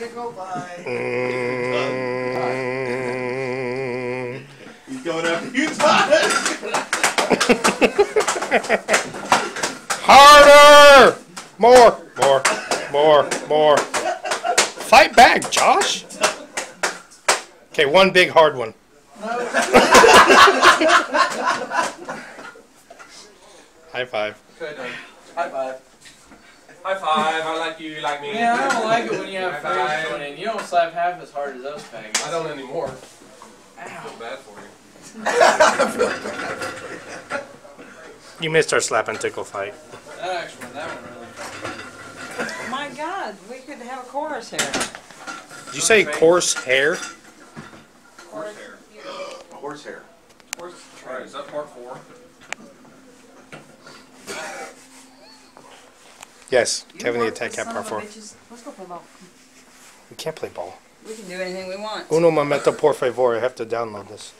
Tickle fight. He's going after you, Todd. Harder! More. Fight back, Josh. Okay, one big hard one. High five. Okay, done. High five. High five. I like you. You like me. Yeah, I don't like it when you have High five. face going in. You don't slap half as hard as those faggots. I don't anymore. I Ow. feel bad for you. You missed our slap and tickle fight. That one really. My God, we could have a chorus here. Did you say coarse hair? Horsehair. Horsehair. Alright, is that part 4? Yes, You Kevin the work Attack Cat son Part of a 4. bitches. Let's go play ball. We can't play ball. We can do anything we want. Uno momento por favor. I have to download this.